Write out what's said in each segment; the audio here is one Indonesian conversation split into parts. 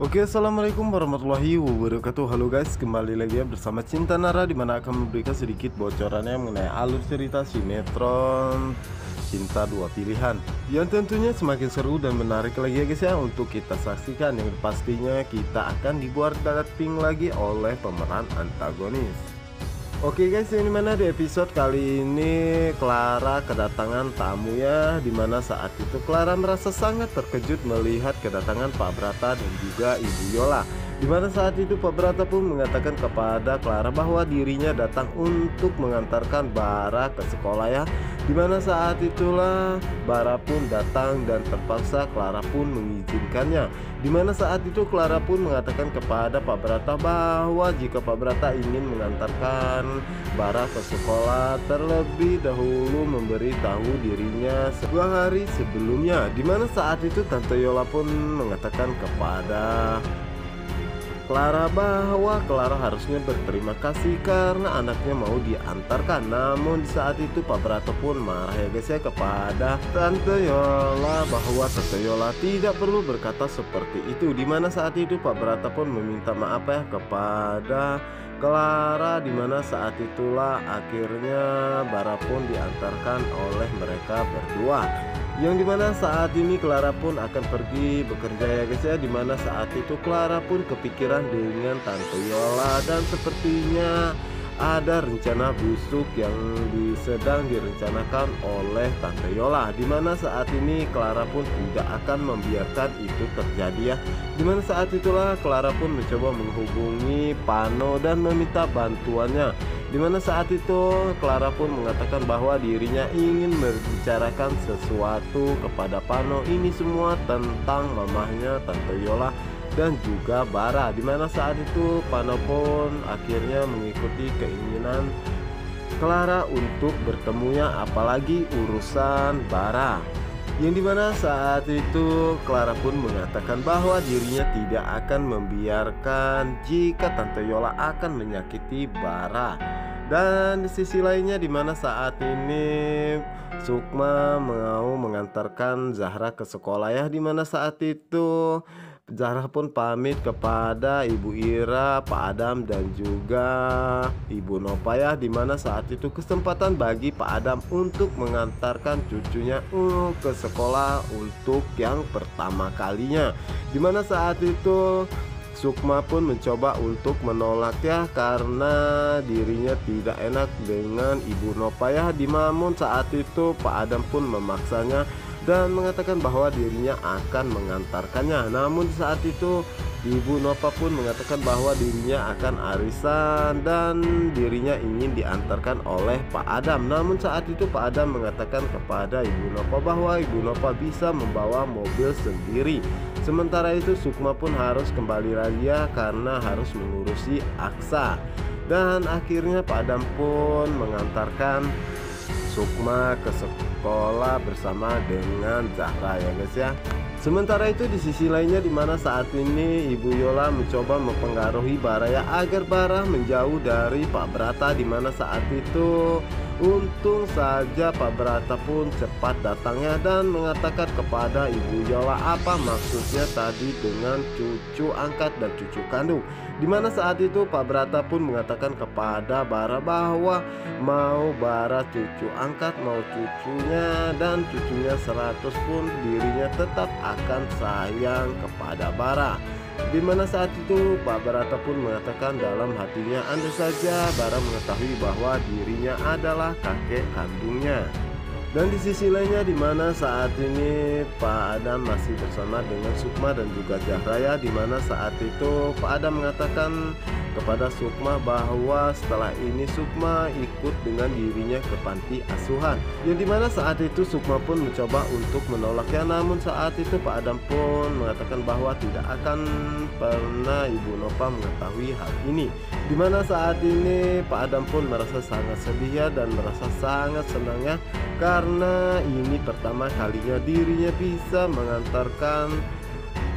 Oke, assalamualaikum warahmatullahi wabarakatuh. Halo guys, kembali lagi ya bersama Cinta Nara, dimana akan memberikan sedikit bocorannya mengenai alur cerita sinetron Cinta Dua Pilihan yang tentunya semakin seru dan menarik lagi ya guys ya untuk kita saksikan, yang pastinya kita akan dibuat dating lagi oleh pemeran antagonis. Oke guys, ini mana di episode kali ini Clara kedatangan tamu ya, dimana saat itu Clara merasa sangat terkejut melihat kedatangan Pak Brata dan juga Ibu Yola. Dimana saat itu Pak Brata pun mengatakan kepada Clara bahwa dirinya datang untuk mengantarkan Bara ke sekolah ya. Dimana saat itulah Bara pun datang dan terpaksa Clara pun mengizinkannya. Dimana saat itu Clara pun mengatakan kepada Pak Brata bahwa jika Pak Brata ingin mengantarkan Bara ke sekolah, terlebih dahulu memberitahu dirinya sebuah hari sebelumnya. Dimana saat itu Tante Yola pun mengatakan kepada Clara bahwa Clara harusnya berterima kasih karena anaknya mau diantarkan. Namun di saat itu Pak Brata pun marah ya guys ya kepada Tante Yola bahwa Tante Yola tidak perlu berkata seperti itu. Dimana saat itu Pak Brata pun meminta maaf ya kepada Clara, dimana saat itulah akhirnya Bara pun diantarkan oleh mereka berdua. Yang dimana saat ini Clara pun akan pergi bekerja ya guys ya. Dimana saat itu Clara pun kepikiran dengan Tante Yola dan sepertinya ada rencana busuk yang sedang direncanakan oleh Tante Yola. Dimana saat ini Clara pun tidak akan membiarkan itu terjadi ya. Dimana saat itulah Clara pun mencoba menghubungi Pano dan meminta bantuannya. Dimana saat itu Clara pun mengatakan bahwa dirinya ingin membicarakan sesuatu kepada Pano. Ini semua tentang mamahnya Tante Yola dan juga Bara. Dimana saat itu Pano pun akhirnya mengikuti keinginan Clara untuk bertemunya, apalagi urusan Bara. Yang dimana saat itu Clara pun mengatakan bahwa dirinya tidak akan membiarkan jika Tante Yola akan menyakiti Bara. Dan di sisi lainnya dimana saat ini Sukma mau mengantarkan Zahra ke sekolah ya. Dimana saat itu Zahra pun pamit kepada Ibu Ira, Pak Adam dan juga Ibu Nopa ya. Dimana saat itu kesempatan bagi Pak Adam untuk mengantarkan cucunya ke sekolah untuk yang pertama kalinya. Dimana saat itu Sukma pun mencoba untuk menolak ya karena dirinya tidak enak dengan Ibu Nopa ya. Namun saat itu Pak Adam pun memaksanya dan mengatakan bahwa dirinya akan mengantarkannya. Namun saat itu Ibu Nopa pun mengatakan bahwa dirinya akan arisan dan dirinya ingin diantarkan oleh Pak Adam. Namun saat itu Pak Adam mengatakan kepada Ibu Nopa bahwa Ibu Nopa bisa membawa mobil sendiri. Sementara itu Sukma pun harus kembali lagi ya karena harus mengurusi Aksa. Dan akhirnya Pak Adam pun mengantarkan Sukma ke sekolah bersama dengan Zahra ya guys ya. Sementara itu di sisi lainnya dimana saat ini Ibu Yola mencoba mempengaruhi Bara ya agar Bara menjauh dari Pak Brata. Dimana saat itu untung saja Pak Brata pun cepat datangnya dan mengatakan kepada Ibu Yola apa maksudnya tadi dengan cucu angkat dan cucu kandung. Dimana saat itu Pak Brata pun mengatakan kepada Bara bahwa mau Bara cucu angkat mau cucunya dan cucunya 100 pun dirinya tetap akan sayang kepada Bara. Dimana saat itu Pak Brata pun mengatakan dalam hatinya, andai saja Bara mengetahui bahwa dirinya adalah kakek kandungnya. Dan di sisi lainnya dimana saat ini Pak Adam masih bersama dengan Sukma dan juga Zahra ya. Dimana saat itu Pak Adam mengatakan kepada Sukma bahwa setelah ini Sukma ikut dengan dirinya ke panti asuhan. Yang dimana saat itu Sukma pun mencoba untuk menolaknya. Namun saat itu Pak Adam pun mengatakan bahwa tidak akan pernah Ibu Nopa mengetahui hal ini. Dimana saat ini Pak Adam pun merasa sangat sedih ya dan merasa sangat senangnya karena ini pertama kalinya dirinya bisa mengantarkan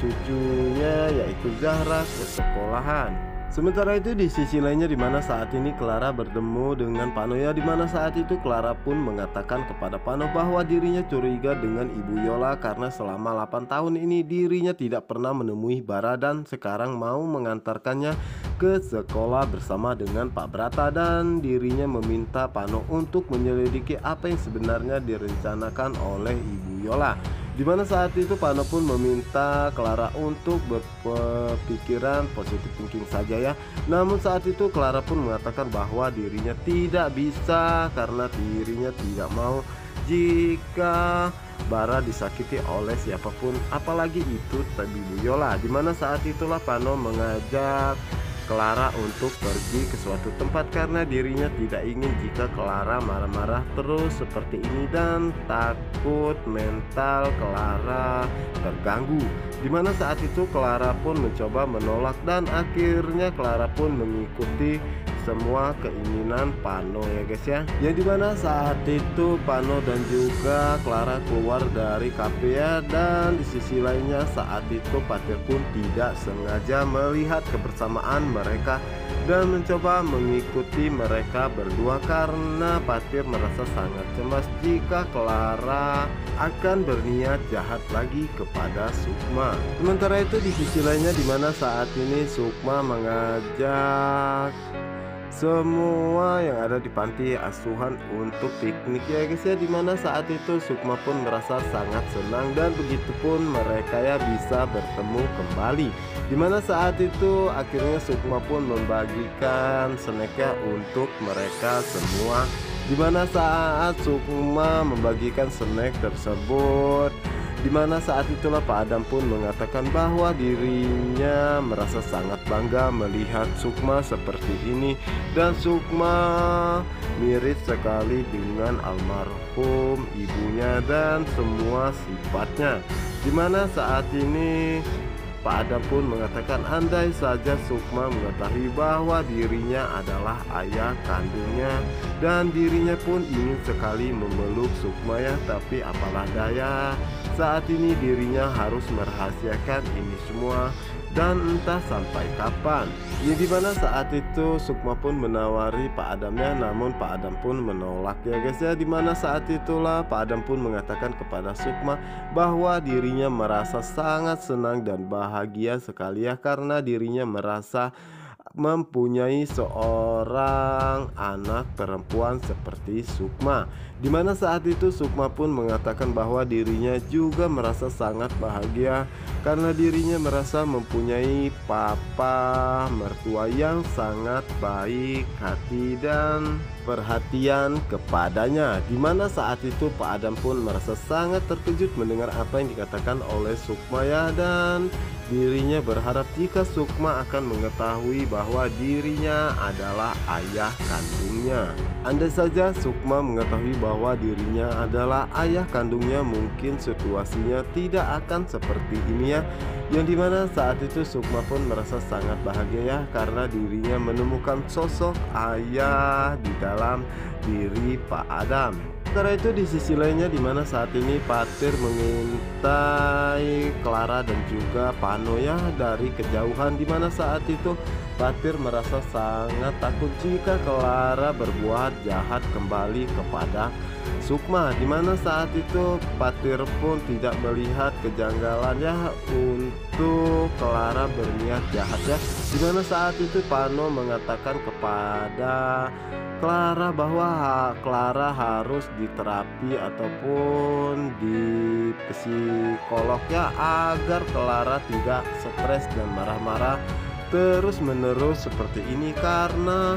cucunya yaitu Zahra ke sekolahan. Sementara itu di sisi lainnya di mana saat ini Clara bertemu dengan Pano ya, di mana saat itu Clara pun mengatakan kepada Pano bahwa dirinya curiga dengan Ibu Yola karena selama 8 tahun ini dirinya tidak pernah menemui Bara dan sekarang mau mengantarkannya ke sekolah bersama dengan Pak Brata, dan dirinya meminta Pano untuk menyelidiki apa yang sebenarnya direncanakan oleh Ibu Yola. Di mana saat itu Pano pun meminta Clara untuk berpikiran positif thinking saja ya. Namun saat itu Clara pun mengatakan bahwa dirinya tidak bisa karena dirinya tidak mau jika Bara disakiti oleh siapapun, apalagi itu Bu Yola. Di mana saat itulah Pano mengajak Clara untuk pergi ke suatu tempat karena dirinya tidak ingin jika Clara marah-marah terus seperti ini dan takut mental Clara terganggu. Dimana saat itu Clara pun mencoba menolak dan akhirnya Clara pun mengikuti semua keinginan Pano ya guys ya. Yang dimana saat itu Pano dan juga Clara keluar dari kafe ya, dan di sisi lainnya saat itu Patir pun tidak sengaja melihat kebersamaan mereka dan mencoba mengikuti mereka berdua karena Patir merasa sangat cemas jika Clara akan berniat jahat lagi kepada Sukma. Sementara itu di sisi lainnya dimana saat ini Sukma mengajak semua yang ada di panti asuhan untuk piknik ya guys ya, dimana saat itu Sukma pun merasa sangat senang dan begitupun mereka ya bisa bertemu kembali. Dimana saat itu akhirnya Sukma pun membagikan snacknya untuk mereka semua. Dimana saat Sukma membagikan snack tersebut, dimana saat itulah Pak Adam pun mengatakan bahwa dirinya merasa sangat bangga melihat Sukma seperti ini, dan Sukma mirip sekali dengan almarhum ibunya dan semua sifatnya. Dimana saat ini Pak Adam pun mengatakan andai saja Sukma mengetahui bahwa dirinya adalah ayah kandungnya, dan dirinya pun ingin sekali memeluk Sukma ya, tapi apalah daya saat ini dirinya harus merahasiakan ini semua dan entah sampai kapan. Ya dimana saat itu Sukma pun menawari Pak Adamnya, namun Pak Adam pun menolak ya guys ya. Dimana saat itulah Pak Adam pun mengatakan kepada Sukma bahwa dirinya merasa sangat senang dan bahagia sekali ya karena dirinya merasa mempunyai seorang anak perempuan seperti Sukma. Dimana saat itu Sukma pun mengatakan bahwa dirinya juga merasa sangat bahagia karena dirinya merasa mempunyai papa mertua yang sangat baik hati dan perhatian kepadanya. Dimana saat itu Pak Adam pun merasa sangat terkejut mendengar apa yang dikatakan oleh Sukma ya, dan dirinya berharap jika Sukma akan mengetahui bahwa dirinya adalah ayah kandungnya. Andai saja Sukma mengetahui bahwa dirinya adalah ayah kandungnya, mungkin situasinya tidak akan seperti ini ya. Yang dimana saat itu Sukma pun merasa sangat bahagia ya karena dirinya menemukan sosok ayah di dalam diri Pak Adam. Sementara itu di sisi lainnya dimana saat ini Patir mengintai Clara dan juga Pano ya dari kejauhan, dimana saat itu Patir merasa sangat takut jika Clara berbuat jahat kembali kepada Sukma. Dimana saat itu Patir pun tidak melihat kejanggalannya untuk Clara berniat jahat ya. Dimana saat itu Pano mengatakan kepada Clara bahwa Clara harus diterapi ataupun di psikolog ya agar Clara tidak stres dan marah-marah terus menerus seperti ini, karena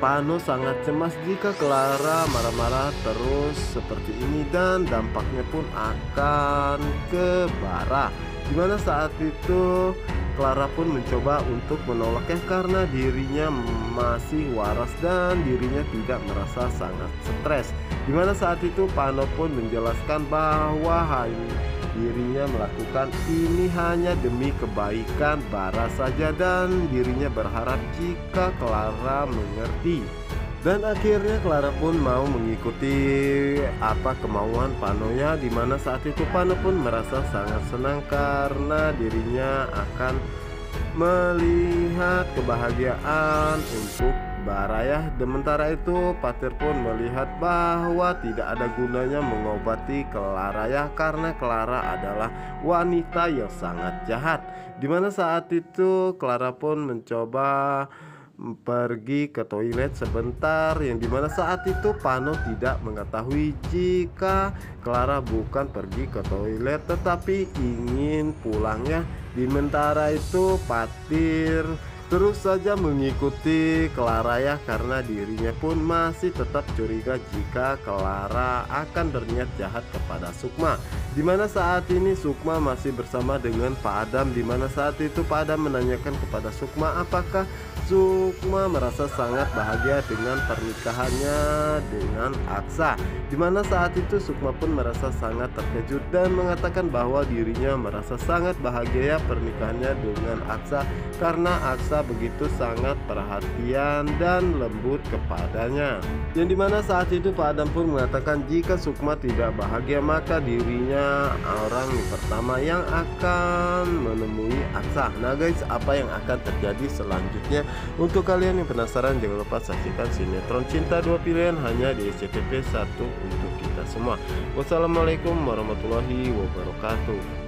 Pano sangat cemas jika Clara marah-marah terus seperti ini dan dampaknya pun akan ke Bara. Dimana saat itu Clara pun mencoba untuk menolaknya karena dirinya masih waras dan dirinya tidak merasa sangat stres. Dimana saat itu Pano pun menjelaskan bahwa dirinya melakukan ini hanya demi kebaikan Bara saja dan dirinya berharap jika Clara mengerti. Dan akhirnya Clara pun mau mengikuti apa kemauan Pano ya, dimana saat itu Pano pun merasa sangat senang karena dirinya akan melihat kebahagiaan untuk Barayah. Sementara itu Patir pun melihat bahwa tidak ada gunanya mengobati Clara karena Clara adalah wanita yang sangat jahat. Dimana saat itu Clara pun mencoba pergi ke toilet sebentar, yang dimana saat itu Pano tidak mengetahui jika Clara bukan pergi ke toilet tetapi ingin pulangnya. Sementara itu Patir terus saja mengikuti Clara karena dirinya pun masih tetap curiga jika Clara akan berniat jahat kepada Sukma. Dimana saat ini Sukma masih bersama dengan Pak Adam. Dimana saat itu Pak Adam menanyakan kepada Sukma apakah Sukma merasa sangat bahagia dengan pernikahannya dengan Aksa. Dimana saat itu Sukma pun merasa sangat terkejut dan mengatakan bahwa dirinya merasa sangat bahagia pernikahannya dengan Aksa karena Aksa begitu sangat perhatian dan lembut kepadanya. Yang dimana saat itu Pak Adam pun mengatakan jika Sukma tidak bahagia maka dirinya orang pertama yang akan menemui Aksa. Nah guys, apa yang akan terjadi selanjutnya? Untuk kalian yang penasaran jangan lupa saksikan sinetron Cinta Dua Pilihan hanya di SCTV 1 untuk kita semua. Wassalamualaikum warahmatullahi wabarakatuh.